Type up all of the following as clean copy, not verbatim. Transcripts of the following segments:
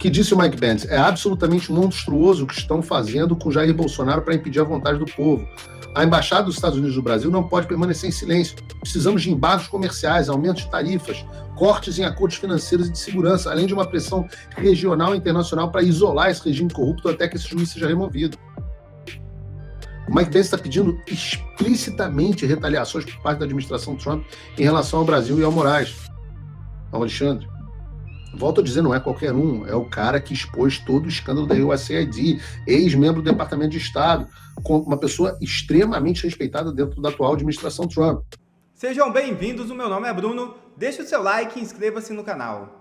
que disse o Mike Pence: é absolutamente monstruoso o que estão fazendo com Jair Bolsonaro para impedir a vontade do povo. A Embaixada dos Estados Unidos do Brasil não pode permanecer em silêncio. Precisamos de embargos comerciais, aumentos de tarifas, cortes em acordos financeiros e de segurança, além de uma pressão regional e internacional para isolar esse regime corrupto até que esse juiz seja removido. O Mike Pence está pedindo explicitamente retaliações por parte da administração Trump em relação ao Brasil e ao Moraes, ao Alexandre. Volto a dizer, não é qualquer um, é o cara que expôs todo o escândalo da USAID, ex-membro do Departamento de Estado, com uma pessoa extremamente respeitada dentro da atual administração Trump. Sejam bem-vindos, o meu nome é Bruno, deixe o seu like e inscreva-se no canal.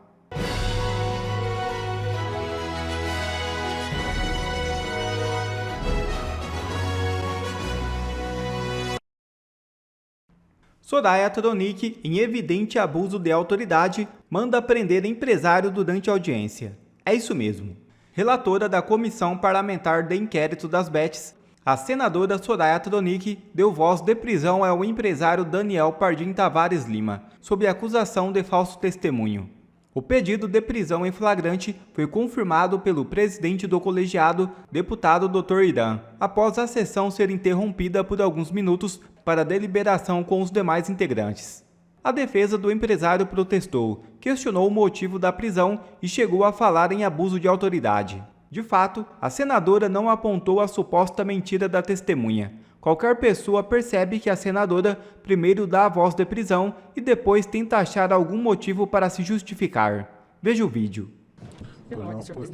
Soraya Tronic, em evidente abuso de autoridade, manda prender empresário durante audiência. É isso mesmo. Relatora da Comissão Parlamentar de Inquérito das Bets, a senadora Soraya Tronic deu voz de prisão ao empresário Daniel Pardim Tavares Lima, sob acusação de falso testemunho. O pedido de prisão em flagrante foi confirmado pelo presidente do colegiado, deputado Dr. Irã, após a sessão ser interrompida por alguns minutos para deliberação com os demais integrantes. A defesa do empresário protestou, questionou o motivo da prisão e chegou a falar em abuso de autoridade. De fato, a senadora não apontou a suposta mentira da testemunha. Qualquer pessoa percebe que a senadora primeiro dá a voz de prisão e depois tenta achar algum motivo para se justificar. Veja o vídeo.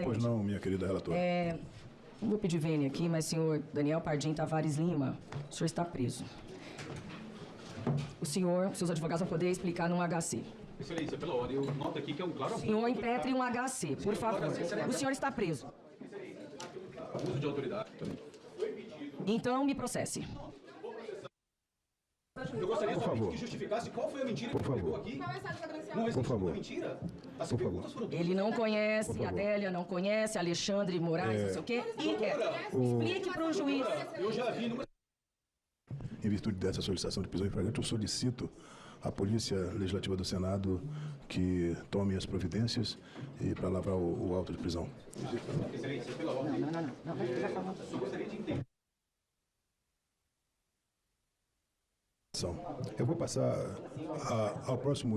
Pois não, minha querida relatora. Não vou pedir vênia aqui, mas senhor Daniel Pardim Tavares Lima, o senhor está preso. Seus advogados vão poder explicar num HC. Excelência, pela ordem, eu noto aqui que é um claro abuso. Senhor, impetre um HC, por favor. O senhor está preso. Abuso de autoridade. Então, me processe. Eu gostaria somente que justificasse qual foi a mentira que pegou aqui. Por favor. Mentira? As Por favor. perguntas foram Ele não conhece Adélia, não conhece Alexandre Moraes, não sei o quê. Explique para o juiz. Eu já vi numa... Em virtude dessa solicitação de prisão em flagrante, eu solicito à Polícia Legislativa do Senado que tome as providências e para lavrar o auto de prisão. Excelência, pela ordem. Não. Eu gostaria de entender. Eu vou passar ao próximo.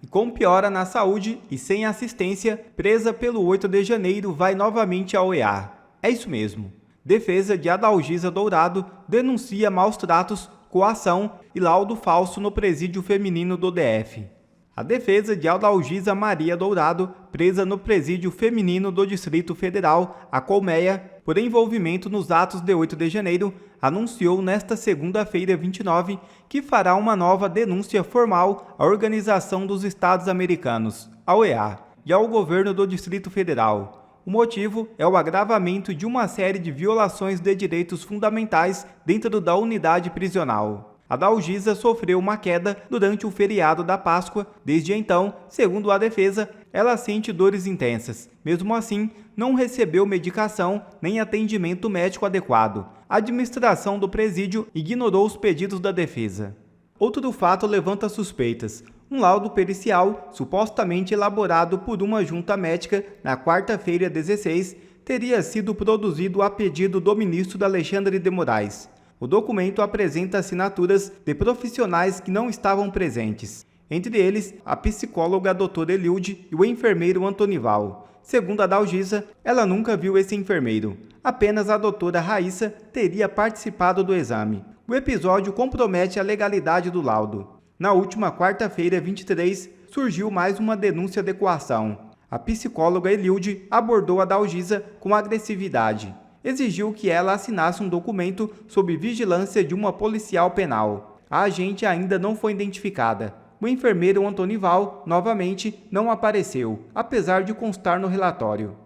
Com piora na saúde e sem assistência, presa pelo 8 de janeiro vai novamente ao EA. É isso mesmo. Defesa de Adalgisa Dourado denuncia maus tratos, coação e laudo falso no presídio feminino do DF. A defesa de Adalgisa Maria Dourado, presa no presídio feminino do Distrito Federal, a Colmeia, por envolvimento nos atos de 8 de janeiro, anunciou nesta segunda-feira 29 que fará uma nova denúncia formal à Organização dos Estados Americanos, a OEA, e ao governo do Distrito Federal. O motivo é o agravamento de uma série de violações de direitos fundamentais dentro da unidade prisional. Adalgisa sofreu uma queda durante o feriado da Páscoa. Desde então, segundo a defesa, ela sente dores intensas. Mesmo assim, não recebeu medicação nem atendimento médico adequado. A administração do presídio ignorou os pedidos da defesa. Outro fato levanta suspeitas. Um laudo pericial, supostamente elaborado por uma junta médica na quarta-feira 16, teria sido produzido a pedido do ministro Alexandre de Moraes. O documento apresenta assinaturas de profissionais que não estavam presentes. Entre eles, a psicóloga doutora Eliude e o enfermeiro Antonival. Segundo a Adalgisa, ela nunca viu esse enfermeiro. Apenas a doutora Raíssa teria participado do exame. O episódio compromete a legalidade do laudo. Na última quarta-feira, 23, surgiu mais uma denúncia de coação. A psicóloga Eliude abordou a Adalgisa com agressividade. Exigiu que ela assinasse um documento sob vigilância de uma policial penal. A agente ainda não foi identificada. O enfermeiro Antonival, novamente, não apareceu, apesar de constar no relatório.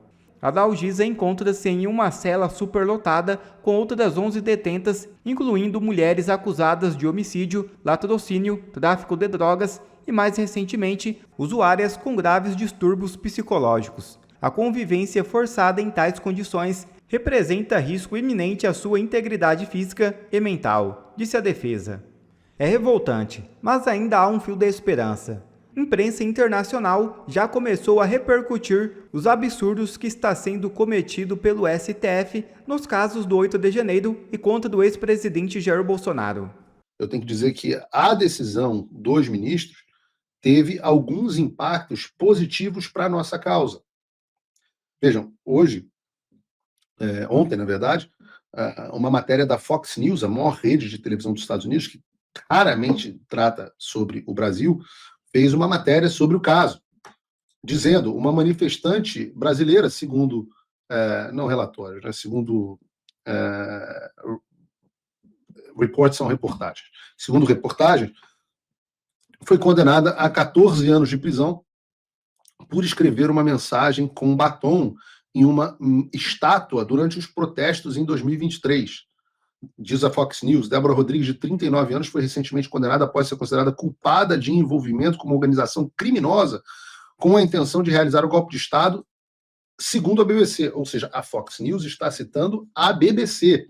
A Adalgisa encontra-se em uma cela superlotada com outras 11 detentas, incluindo mulheres acusadas de homicídio, latrocínio, tráfico de drogas e, mais recentemente, usuárias com graves distúrbios psicológicos. A convivência forçada em tais condições representa risco iminente à sua integridade física e mental, disse a defesa. É revoltante, mas ainda há um fio de esperança. Imprensa internacional já começou a repercutir os absurdos que está sendo cometido pelo STF nos casos do 8 de janeiro e contra do ex-presidente Jair Bolsonaro. Eu tenho que dizer que a decisão dos ministros teve alguns impactos positivos para a nossa causa. Vejam, ontem, na verdade, uma matéria da Fox News, a maior rede de televisão dos Estados Unidos, que raramente trata sobre o Brasil, fez uma matéria sobre o caso, dizendo uma manifestante brasileira, segundo, não relatórios, né, segundo reports são reportagens. Segundo reportagens, foi condenada a 14 anos de prisão por escrever uma mensagem com batom em uma estátua durante os protestos em 2023. Diz a Fox News, Débora Rodrigues, de 39 anos, foi recentemente condenada após ser considerada culpada de envolvimento com uma organização criminosa com a intenção de realizar o golpe de Estado, segundo a BBC. Ou seja, a Fox News está citando a BBC.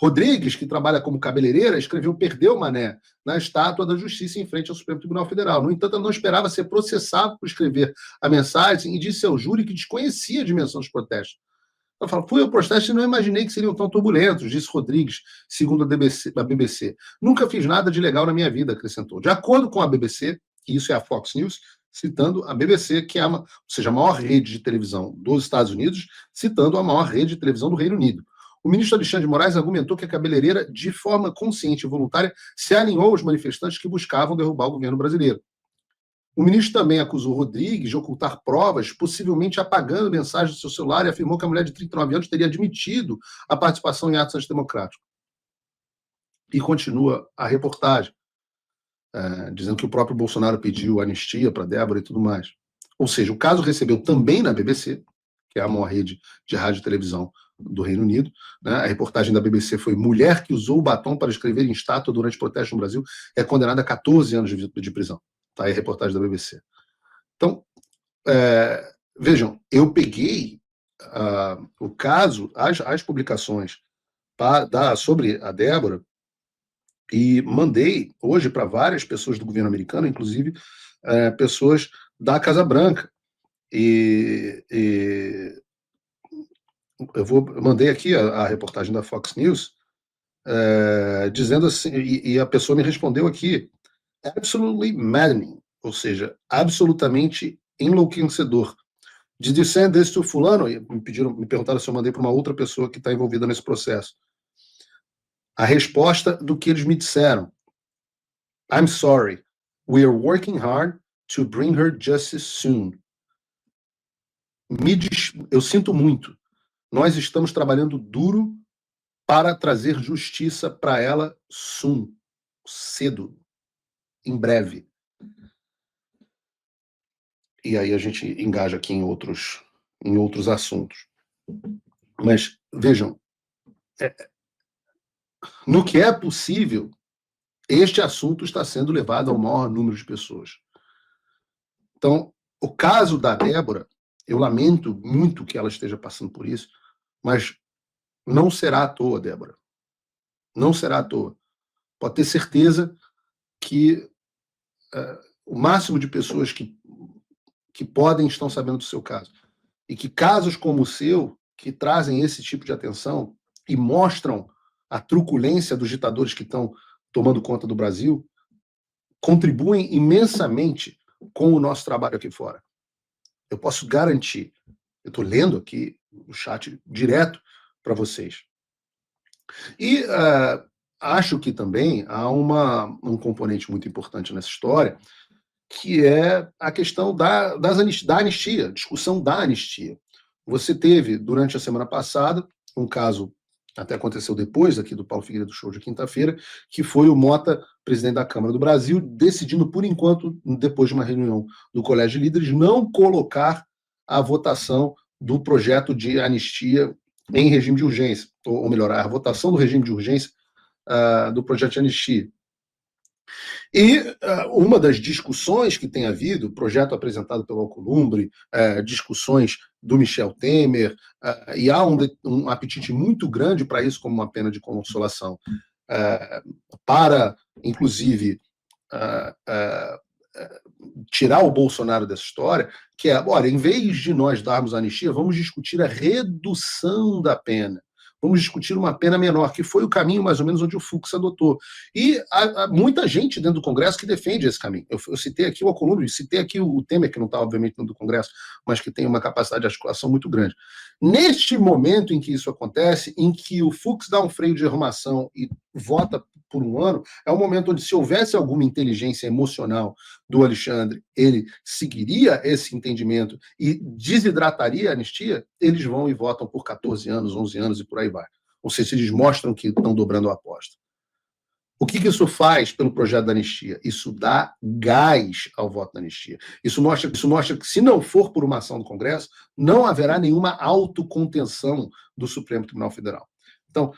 Rodrigues, que trabalha como cabeleireira, escreveu "Perdeu, Mané" na estátua da Justiça em frente ao Supremo Tribunal Federal. No entanto, ela não esperava ser processada por escrever a mensagem e disse ao júri que desconhecia a dimensão dos protestos. Ela fala, fui ao protesto e não imaginei que seriam tão turbulentos, disse Rodrigues, segundo a BBC. Nunca fiz nada de legal na minha vida, acrescentou. De acordo com a BBC, e isso é a Fox News, citando a BBC, que é ou seja, a maior rede de televisão dos Estados Unidos, citando a maior rede de televisão do Reino Unido. O ministro Alexandre de Moraes argumentou que a cabeleireira, de forma consciente e voluntária, se alinhou aos manifestantes que buscavam derrubar o governo brasileiro. O ministro também acusou Rodrigues de ocultar provas, possivelmente apagando mensagens do seu celular, e afirmou que a mulher de 39 anos teria admitido a participação em atos antidemocráticos. E continua a reportagem, dizendo que o próprio Bolsonaro pediu anistia para Débora e tudo mais. Ou seja, o caso recebeu também na BBC, que é a maior rede de rádio e televisão do Reino Unido, né? A reportagem da BBC foi "Mulher que usou o batom para escrever em estátua durante protestos no Brasil é condenada a 14 anos de prisão". Tá aí a reportagem da BBC. Então, vejam, eu peguei o caso, as publicações sobre a Débora e mandei hoje para várias pessoas do governo americano, inclusive pessoas da Casa Branca. Eu mandei aqui a reportagem da Fox News, dizendo assim, e a pessoa me respondeu aqui, absolutely maddening, ou seja, absolutamente enlouquecedor. Did you send this to fulano? Me perguntaram se eu mandei para uma outra pessoa que está envolvida nesse processo. A resposta do que eles me disseram: I'm sorry, we are working hard to bring her justice soon. Eu sinto muito. Nós estamos trabalhando duro para trazer justiça para ela soon, cedo, em breve. E aí a gente engaja aqui em outros assuntos. Mas, vejam, no que é possível, este assunto está sendo levado ao maior número de pessoas. Então, o caso da Débora, eu lamento muito que ela esteja passando por isso, mas não será à toa, Débora. Não será à toa. Pode ter certeza que o máximo de pessoas que podem estão sabendo do seu caso. E que casos como o seu, que trazem esse tipo de atenção e mostram a truculência dos ditadores que estão tomando conta do Brasil, contribuem imensamente com o nosso trabalho aqui fora. Eu posso garantir. Eu estou lendo aqui o chat direto para vocês. E acho que também há um componente muito importante nessa história, que é a questão da anistia, discussão da anistia. Você teve, durante a semana passada, um caso, até aconteceu depois aqui do Paulo Figueiredo Show de quinta-feira, que foi o Mota, presidente da Câmara do Brasil, decidindo, por enquanto, depois de uma reunião do Colégio de Líderes, não colocar a votação do projeto de anistia em regime de urgência, ou melhor, a votação do regime de urgência do projeto de anistia. E uma das discussões que tem havido, projeto apresentado pelo Alcolumbre, discussões do Michel Temer, e há um apetite muito grande para isso como uma pena de consolação, para, inclusive, tirar o Bolsonaro dessa história, que é, olha, em vez de nós darmos anistia, vamos discutir a redução da pena. Vamos discutir uma pena menor, que foi o caminho mais ou menos onde o Fux adotou. E há muita gente dentro do Congresso que defende esse caminho. Eu citei aqui o Alcolumbre, citei aqui o Temer, que não está, obviamente, dentro do Congresso, mas que tem uma capacidade de articulação muito grande. Neste momento em que isso acontece, em que o Fux dá um freio de arrumação e vota por um ano, é um momento onde, se houvesse alguma inteligência emocional do Alexandre, ele seguiria esse entendimento e desidrataria a anistia, eles vão e votam por 14 anos, 11 anos e por aí vai. Ou seja, eles mostram que estão dobrando a aposta. O que isso faz pelo projeto da anistia? Isso dá gás ao voto da anistia. Isso mostra que, se não for por uma ação do Congresso, não haverá nenhuma autocontenção do Supremo Tribunal Federal. Então,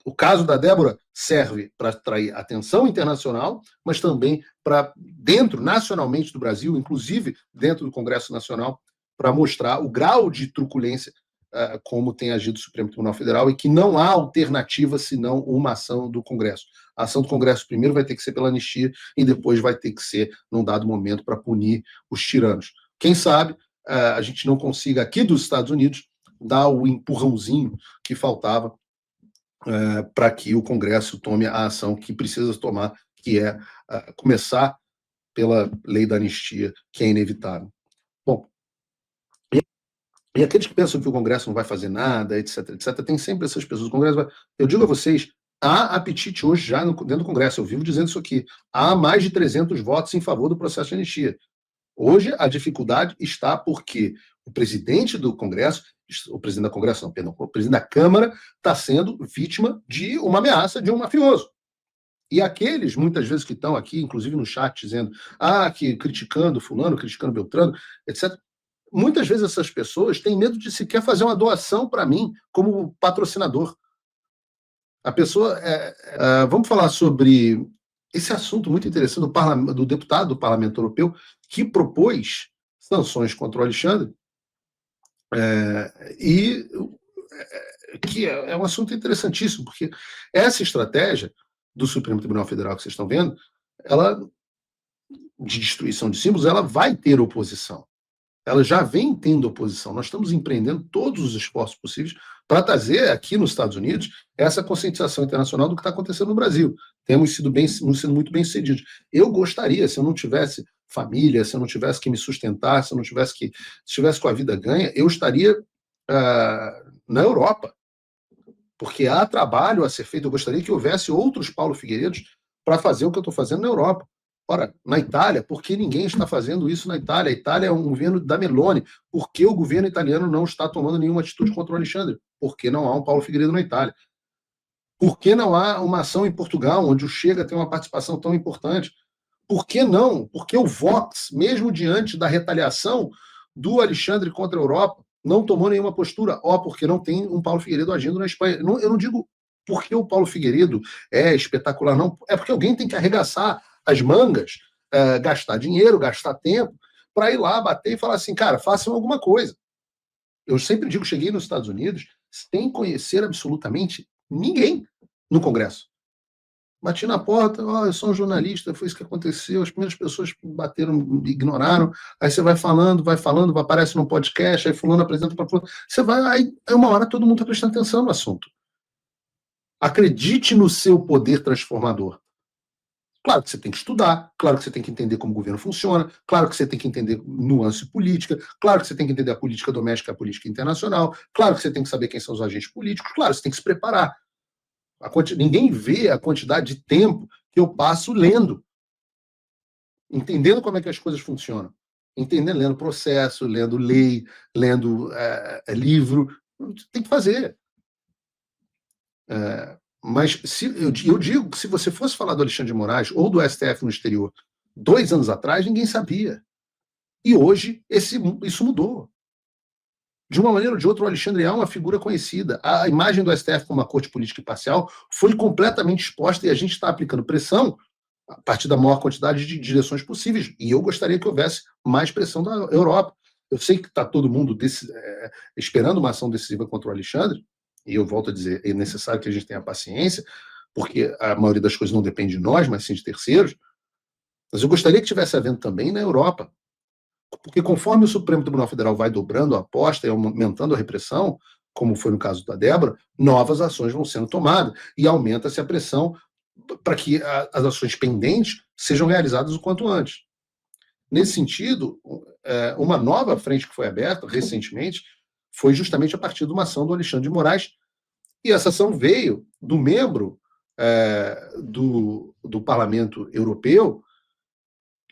o caso da Débora serve para atrair atenção internacional, mas também para, dentro, nacionalmente do Brasil, inclusive dentro do Congresso Nacional, para mostrar o grau de truculência como tem agido o Supremo Tribunal Federal e que não há alternativa senão uma ação do Congresso. A ação do Congresso primeiro vai ter que ser pela anistia e depois vai ter que ser, num dado momento, para punir os tiranos. Quem sabe a gente não consiga, aqui dos Estados Unidos, dar o empurrãozinho que faltava para que o Congresso tome a ação que precisa tomar, que é começar pela lei da anistia, que é inevitável. Bom, e aqueles que pensam que o Congresso não vai fazer nada, etc., tem sempre essas pessoas. O Congresso vai... Eu digo a vocês, há apetite hoje já dentro do Congresso, eu vivo dizendo isso aqui, há mais de 300 votos em favor do processo de anistia. Hoje a dificuldade está porque o presidente do Congresso, o presidente da Congresso, não, perdão, o presidente da Câmara está sendo vítima de uma ameaça de um mafioso. E aqueles, muitas vezes, que estão aqui, inclusive no chat, dizendo, que criticando fulano, criticando Beltrano, etc., muitas vezes essas pessoas têm medo de sequer fazer uma doação para mim como patrocinador. A pessoa... vamos falar sobre esse assunto muito interessante do deputado do Parlamento Europeu que propôs sanções contra o Alexandre que é um assunto interessantíssimo, porque essa estratégia do Supremo Tribunal Federal que vocês estão vendo, ela, de destruição de símbolos, ela vai ter oposição. Ela já vem tendo oposição. Nós estamos empreendendo todos os esforços possíveis para trazer aqui nos Estados Unidos essa conscientização internacional do que está acontecendo no Brasil. Temos sido muito bem sucedidos. Eu gostaria, se eu não tivesse família, se eu não tivesse que me sustentar, se eu não tivesse se estivesse com a vida ganha, eu estaria na Europa, porque há trabalho a ser feito. Eu gostaria que houvesse outros Paulo Figueiredos para fazer o que eu estou fazendo na Europa. Ora, na Itália, por que ninguém está fazendo isso na Itália? A Itália é um governo da Meloni. Por que o governo italiano não está tomando nenhuma atitude contra o Alexandre? Por que não há um Paulo Figueiredo na Itália? Por que não há uma ação em Portugal, onde o Chega tem uma participação tão importante? Por que não? Porque o Vox, mesmo diante da retaliação do Alexandre contra a Europa, não tomou nenhuma postura. Porque não tem um Paulo Figueiredo agindo na Espanha. Eu não digo porque o Paulo Figueiredo é espetacular, não. É porque alguém tem que arregaçar as mangas, gastar dinheiro, gastar tempo, para ir lá bater e falar assim, cara, façam alguma coisa. Eu sempre digo, cheguei nos Estados Unidos sem conhecer absolutamente ninguém no Congresso. Bati na porta, eu sou um jornalista, foi isso que aconteceu, as primeiras pessoas bateram, ignoraram, aí você vai falando, aparece num podcast, aí fulano apresenta para fulano, você vai, aí uma hora todo mundo está prestando atenção no assunto. Acredite no seu poder transformador. Claro que você tem que estudar, claro que você tem que entender como o governo funciona, claro que você tem que entender nuance política, claro que você tem que entender a política doméstica e a política internacional, claro que você tem que saber quem são os agentes políticos, claro, você tem que se preparar. Ninguém vê a quantidade de tempo que eu passo lendo, entendendo como é que as coisas funcionam, lendo processo, lendo lei, lendo livro, tem que fazer. Mas eu digo que se você fosse falar do Alexandre de Moraes ou do STF no exterior 2 anos atrás, ninguém sabia. E hoje isso mudou. De uma maneira ou de outra, o Alexandre é uma figura conhecida. A imagem do STF como uma corte política imparcial foi completamente exposta e a gente está aplicando pressão a partir da maior quantidade de direções possíveis. E eu gostaria que houvesse mais pressão da Europa. Eu sei que está todo mundo esperando uma ação decisiva contra o Alexandre, e eu volto a dizer, é necessário que a gente tenha paciência, porque a maioria das coisas não depende de nós, mas sim de terceiros, Mas eu gostaria que tivesse havendo também na Europa, porque conforme o Supremo Tribunal Federal vai dobrando a aposta e aumentando a repressão, como foi no caso da Débora, novas ações vão sendo tomadas e aumenta-se a pressão para que as ações pendentes sejam realizadas o quanto antes. Nesse sentido, uma nova frente que foi aberta recentemente foi justamente a partir de uma ação do Alexandre de Moraes, e essa ação veio do membro do Parlamento Europeu,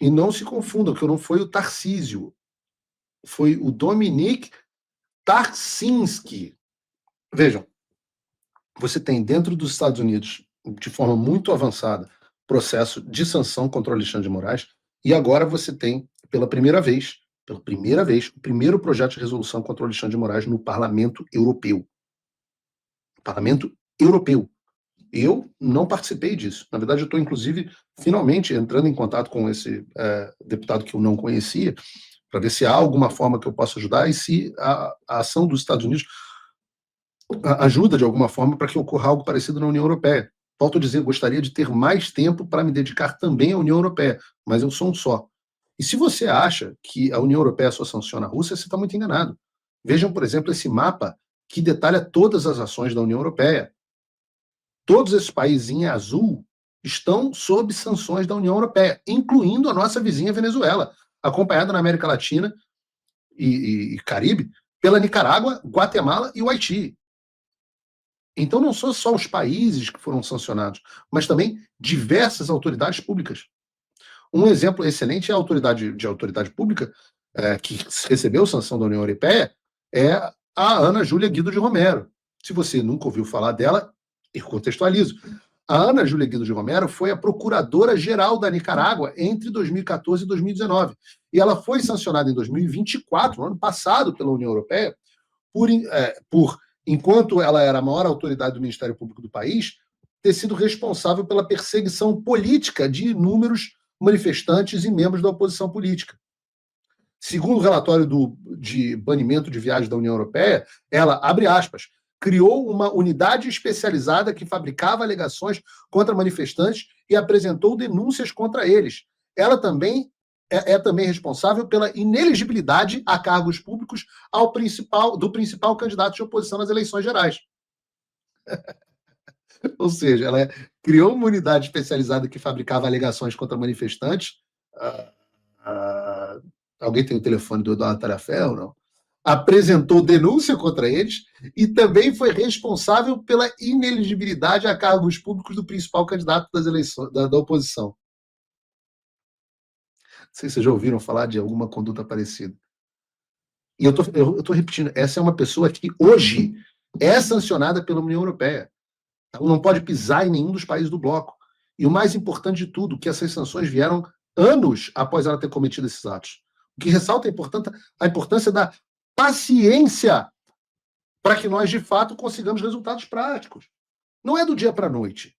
e não se confundam, que não foi o Tarcísio, foi o Dominic Tarczynski. Vejam, você tem dentro dos Estados Unidos, de forma muito avançada, processo de sanção contra o Alexandre de Moraes, e agora você tem, pela primeira vez, o primeiro projeto de resolução contra o Alexandre de Moraes no Parlamento Europeu. Parlamento Europeu. Eu não participei disso. Na verdade, eu estou, inclusive, finalmente entrando em contato com esse deputado que eu não conhecia, para ver se há alguma forma que eu possa ajudar e se a ação dos Estados Unidos ajuda de alguma forma para que ocorra algo parecido na União Europeia. Volto a dizer, gostaria de ter mais tempo para me dedicar também à União Europeia, mas eu sou um só. E se você acha que a União Europeia só sanciona a Rússia, você está muito enganado. Vejam, por exemplo, esse mapa que detalha todas as ações da União Europeia. Todos esses países em azul estão sob sanções da União Europeia, incluindo a nossa vizinha Venezuela, acompanhada na América Latina e Caribe pela Nicarágua, Guatemala e o Haiti. Então não são só os países que foram sancionados, mas também diversas autoridades públicas. Um exemplo excelente é a autoridade pública que recebeu sanção da União Europeia é a Ana Júlia Guido de Romero. Se você nunca ouviu falar dela, eu contextualizo. A Ana Júlia Guido de Romero foi a procuradora-geral da Nicarágua entre 2014 e 2019. E ela foi sancionada em 2024, no ano passado, pela União Europeia, por enquanto ela era a maior autoridade do Ministério Público do país, ter sido responsável pela perseguição política de inúmeros manifestantes e membros da oposição política. Segundo o relatório de banimento de viagens da União Europeia, ela, abre aspas, criou uma unidade especializada que fabricava alegações contra manifestantes e apresentou denúncias contra eles. Ela também é também responsável pela inelegibilidade a cargos públicos do principal candidato de oposição nas eleições gerais. Ou seja, ela criou uma unidade especializada que fabricava alegações contra manifestantes. Alguém tem o telefone do Eduardo Tagliaferro, não? Apresentou denúncia contra eles e também foi responsável pela inelegibilidade a cargos públicos do principal candidato das eleições da oposição. Não sei se vocês já ouviram falar de alguma conduta parecida. E eu tô repetindo, essa é uma pessoa que hoje é sancionada pela União Europeia. Ela não pode pisar em nenhum dos países do bloco. E o mais importante de tudo, que essas sanções vieram anos após ela ter cometido esses atos. O que ressalta a importância da paciência para que nós, de fato, consigamos resultados práticos. Não é do dia para a noite.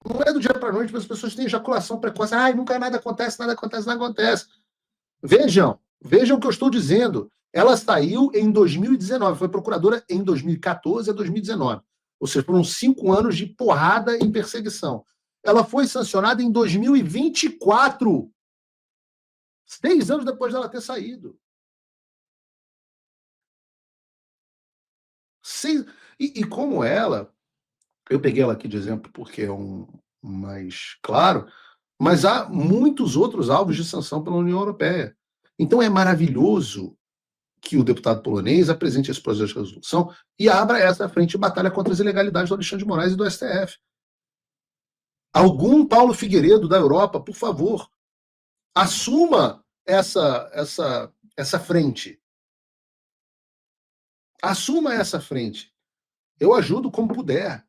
Não é do dia para a noite, as pessoas têm ejaculação precoce. Nunca nada acontece. Vejam o que eu estou dizendo. Ela saiu em 2019, foi procuradora em 2014 a 2019. Ou seja, foram 5 anos de porrada e perseguição. Ela foi sancionada em 2024. 6 anos depois dela ter saído. E como ela, eu peguei ela aqui de exemplo porque é um mais claro, mas há muitos outros alvos de sanção pela União Europeia. Então é maravilhoso que o deputado polonês apresente esse projeto de resolução e abra essa frente de batalha contra as ilegalidades do Alexandre de Moraes e do STF. Algum Paulo Figueiredo da Europa, por favor, assuma essa frente. Assuma essa frente. Eu ajudo como puder.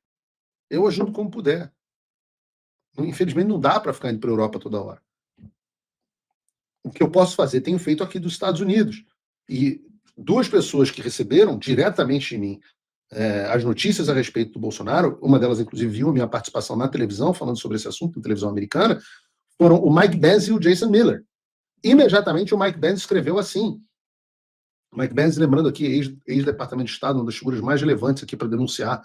Infelizmente não dá para ficar indo para a Europa toda hora. O que eu posso fazer, tenho feito aqui dos Estados Unidos. E 2 pessoas que receberam diretamente de mim as notícias a respeito do Bolsonaro, uma delas, inclusive, viu a minha participação na televisão, falando sobre esse assunto, na televisão americana, foram o Mike Benz e o Jason Miller. Imediatamente o Mike Benz escreveu assim. O Mike Benz, lembrando aqui, ex-Departamento de Estado, uma das figuras mais relevantes aqui para denunciar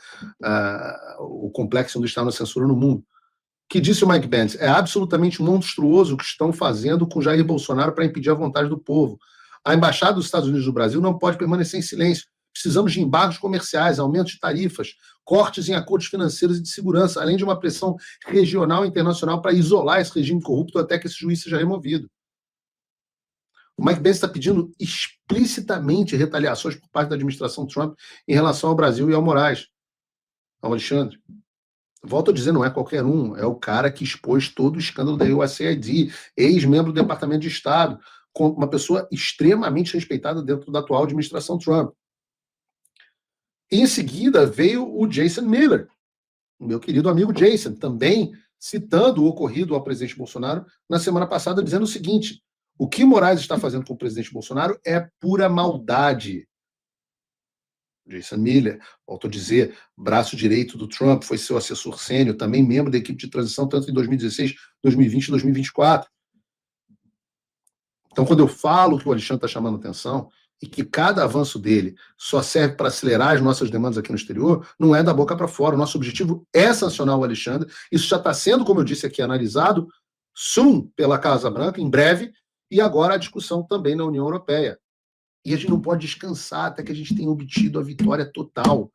o complexo onde está a censura no mundo, que disse o Mike Pence, é absolutamente monstruoso o que estão fazendo com Jair Bolsonaro para impedir a vontade do povo. A Embaixada dos Estados Unidos do Brasil não pode permanecer em silêncio. Precisamos de embargos comerciais, aumento de tarifas, cortes em acordos financeiros e de segurança, além de uma pressão regional e internacional para isolar esse regime corrupto até que esse juiz seja removido. O Mike Pence está pedindo explicitamente retaliações por parte da administração Trump em relação ao Brasil e ao Moraes, ao Alexandre. Volto a dizer, não é qualquer um, é o cara que expôs todo o escândalo da USAID, ex-membro do Departamento de Estado, com uma pessoa extremamente respeitada dentro da atual administração Trump. E em seguida veio o Jason Miller, o meu querido amigo Jason, também citando o ocorrido ao presidente Bolsonaro na semana passada, dizendo o seguinte: o que Moraes está fazendo com o presidente Bolsonaro é pura maldade. Jason Miller, volto a dizer, braço direito do Trump, foi seu assessor sênior, também membro da equipe de transição, tanto em 2016, 2020 e 2024. Então, quando eu falo que o Alexandre está chamando atenção e que cada avanço dele só serve para acelerar as nossas demandas aqui no exterior, não é da boca para fora. O nosso objetivo é sancionar o Alexandre. Isso já está sendo, como eu disse aqui, analisado soon pela Casa Branca, em breve, e agora a discussão também na União Europeia. E a gente não pode descansar até que a gente tenha obtido a vitória total.